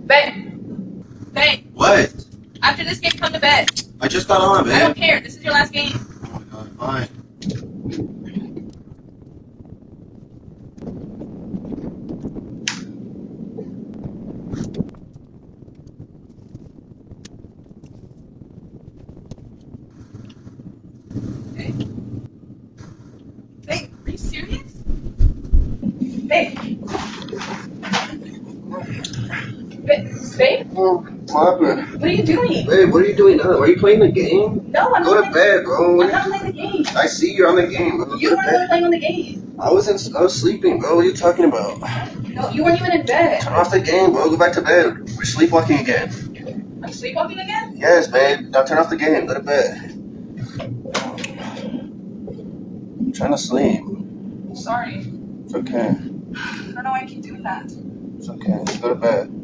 Babe. Babe. What? After this game, come to bed. I just got on, babe. I don't care. This is your last game. Oh my god, fine. Babe, are you serious? Babe. Babe? What happened? What are you doing? Babe, what are you doing now? Are you playing the game? No, I'm Go not to bed, bro. I'm not playing the game. I see you're on the game, bro. You weren't even playing on the game. I was sleeping, bro. What are you talking about? No, you weren't even in bed. Turn off the game, bro. Go back to bed. We're sleepwalking again. I'm sleepwalking again? Yes, babe. Now turn off the game. Go to bed. I'm trying to sleep. Sorry. It's okay. I don't know why I keep doing that. It's okay. Go to bed.